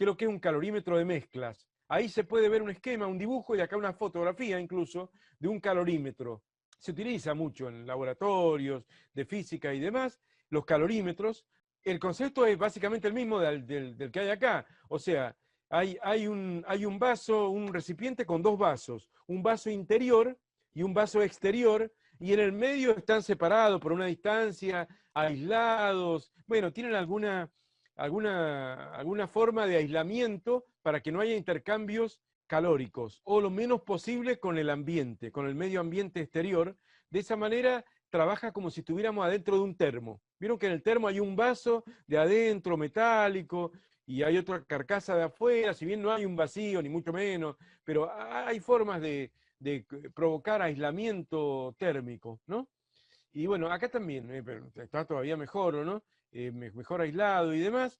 qué es lo que es un calorímetro de mezclas. Ahí se puede ver un esquema, un dibujo y acá una fotografía incluso de un calorímetro. Se utiliza mucho en laboratorios de física y demás, los calorímetros. El concepto es básicamente el mismo del que hay acá. O sea, hay un vaso, un recipiente con dos vasos, un vaso interior y un vaso exterior, y en el medio están separados por una distancia, aislados. Bueno, tienen alguna forma de aislamiento para que no haya intercambios calóricos, o lo menos posible con el ambiente, con el medio ambiente exterior. De esa manera trabaja como si estuviéramos adentro de un termo. Vieron que en el termo hay un vaso de adentro metálico y hay otra carcasa de afuera, si bien no hay un vacío, ni mucho menos, pero hay formas de provocar aislamiento térmico, ¿no? Y bueno, acá también, pero está todavía mejor, ¿no? Mejor aislado y demás.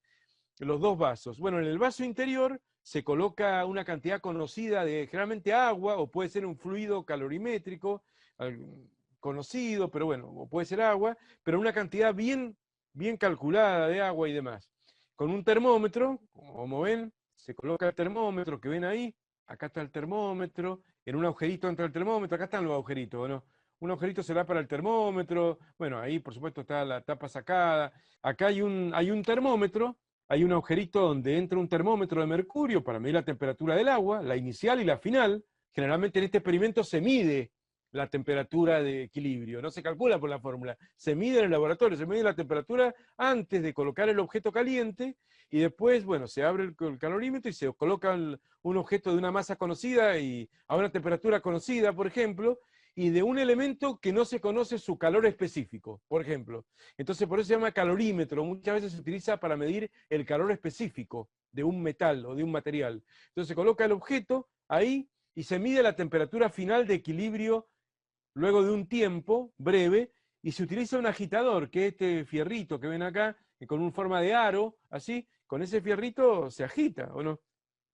Los dos vasos. Bueno, en el vaso interior se coloca una cantidad conocida de generalmente agua, o puede ser un fluido calorimétrico conocido, pero bueno, o puede ser agua, pero una cantidad bien calculada de agua y demás. Con un termómetro, como ven, se coloca el termómetro que ven ahí, acá está el termómetro, en un agujerito entra el termómetro, acá están los agujeritos, ¿no? Un agujerito será para el termómetro, bueno, ahí por supuesto está la tapa sacada, acá hay un termómetro, hay un agujerito donde entra un termómetro de mercurio para medir la temperatura del agua, la inicial y la final. Generalmente en este experimento se mide la temperatura de equilibrio, no se calcula por la fórmula, se mide en el laboratorio, se mide la temperatura antes de colocar el objeto caliente y después, bueno, se abre el calorímetro y se coloca un objeto de una masa conocida y a una temperatura conocida, por ejemplo, y de un elemento que no se conoce su calor específico, por ejemplo. Entonces, por eso se llama calorímetro. Muchas veces se utiliza para medir el calor específico de un metal o de un material. Entonces, se coloca el objeto ahí y se mide la temperatura final de equilibrio luego de un tiempo breve, y se utiliza un agitador, que es este fierrito que ven acá, con una forma de aro, así, con ese fierrito se agita, ¿o no?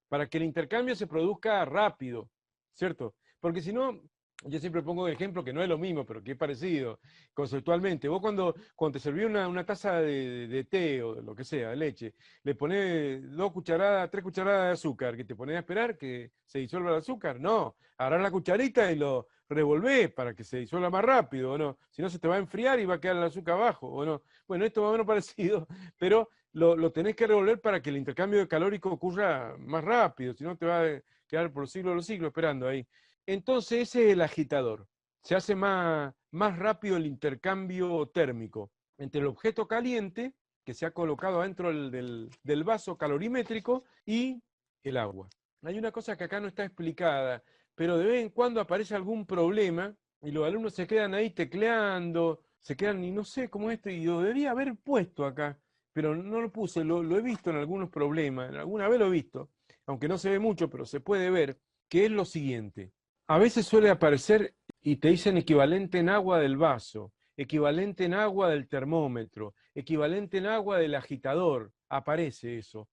Para que el intercambio se produzca rápido, ¿cierto? Porque si no, yo siempre pongo el ejemplo que no es lo mismo, pero que es parecido conceptualmente. Vos cuando te servís una taza de té o de lo que sea, de leche, le ponés 2 cucharadas, 3 cucharadas de azúcar, que te ponés a esperar que se disuelva el azúcar. No, agarrás la cucharita y lo revolvés para que se disuelva más rápido, ¿o no? Si no, se te va a enfriar y va a quedar el azúcar abajo, ¿o no? Bueno, esto más o menos parecido, pero lo tenés que revolver para que el intercambio calórico ocurra más rápido, si no te va a quedar por los siglos de los siglos esperando ahí. Entonces ese es el agitador. Se hace más rápido el intercambio térmico entre el objeto caliente que se ha colocado adentro del vaso calorimétrico y el agua. Hay una cosa que acá no está explicada, pero de vez en cuando aparece algún problema y los alumnos se quedan ahí tecleando, se quedan y no sé cómo es esto, y lo debería haber puesto acá, pero no lo puse, lo he visto en algunos problemas, alguna vez lo he visto, aunque no se ve mucho, pero se puede ver, que es lo siguiente. A veces suele aparecer y te dicen equivalente en agua del vaso, equivalente en agua del termómetro, equivalente en agua del agitador, aparece eso.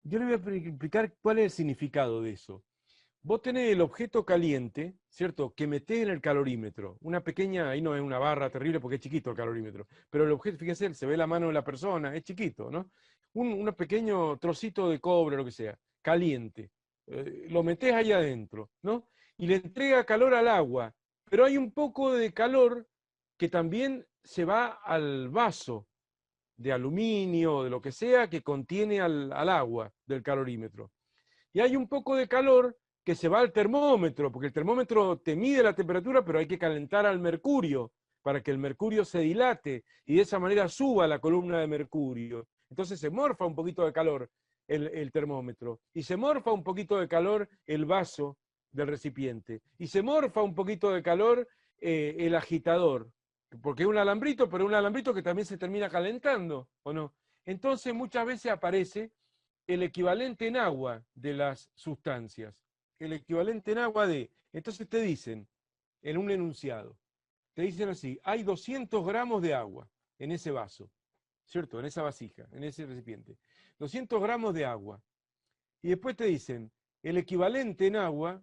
Yo le voy a explicar cuál es el significado de eso. Vos tenés el objeto caliente, ¿cierto? Que metés en el calorímetro. Una pequeña, ahí no es una barra terrible porque es chiquito el calorímetro, pero el objeto, fíjense, se ve la mano de la persona, es chiquito, ¿no? Un pequeño trocito de cobre, lo que sea, caliente. Lo metés ahí adentro, ¿no? Y le entrega calor al agua, pero hay un poco de calor que también se va al vaso de aluminio, de lo que sea, que contiene al agua del calorímetro. Y hay un poco de calor que se va al termómetro, porque el termómetro te mide la temperatura, pero hay que calentar al mercurio para que el mercurio se dilate y de esa manera suba la columna de mercurio. Entonces se morfa un poquito de calor el termómetro y se morfa un poquito de calor el vaso del recipiente y se morfa un poquito de calor el agitador, porque es un alambrito, pero un alambrito que también se termina calentando, ¿o no? Entonces muchas veces aparece el equivalente en agua de las sustancias. El equivalente en agua de... Entonces te dicen, en un enunciado, te dicen así, hay 200 gramos de agua en ese vaso, ¿cierto? En esa vasija, en ese recipiente. 200 gramos de agua. Y después te dicen, el equivalente en agua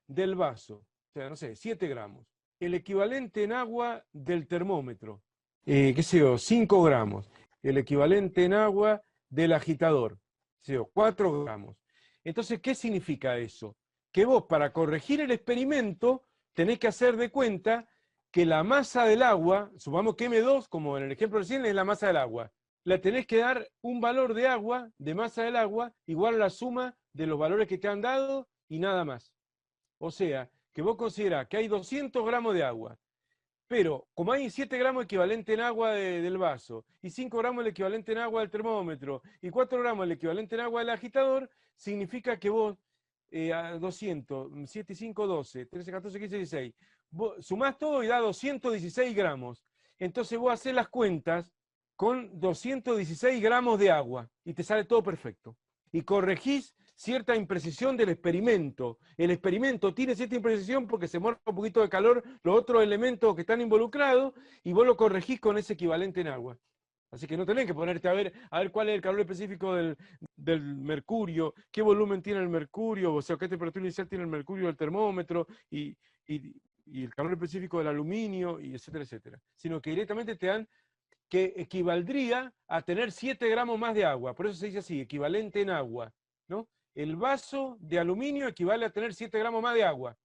del vaso, o sea, no sé, 7 gramos. El equivalente en agua del termómetro, qué sé yo, 5 gramos. El equivalente en agua del agitador, CO, 4 gramos. Entonces, ¿qué significa eso? Que vos, para corregir el experimento, tenés que hacer de cuenta que la masa del agua, supongamos que M2, como en el ejemplo recién, es la masa del agua. Le tenés que dar un valor de agua, de masa del agua, igual a la suma de los valores que te han dado y nada más. O sea, que vos considerás que hay 200 gramos de agua, pero como hay 7 gramos equivalente en agua del vaso, y 5 gramos el equivalente en agua del termómetro, y 4 gramos el equivalente en agua del agitador, significa que vos, a 200, 7 y 5, 12, 13, 14, 15, 16, vos sumás todo y da 216 gramos. Entonces vos hacés las cuentas con 216 gramos de agua, y te sale todo perfecto. Y corregís cierta imprecisión del experimento. El experimento tiene cierta imprecisión porque se muere un poquito de calor los otros elementos que están involucrados y vos lo corregís con ese equivalente en agua. Así que no tenés que ponerte a ver cuál es el calor específico del mercurio, qué volumen tiene el mercurio, o sea, qué temperatura inicial tiene el mercurio del termómetro y el calor específico del aluminio, y etcétera, etcétera. Sino que directamente te dan que equivaldría a tener 7 gramos más de agua. Por eso se dice así, equivalente en agua, ¿no? El vaso de aluminio equivale a tener 7 gramos más de agua.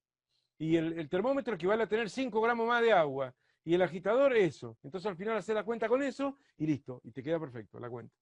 Y el termómetro equivale a tener 5 gramos más de agua. Y el agitador eso. Entonces al final hacer la cuenta con eso y listo. Y te queda perfecto la cuenta.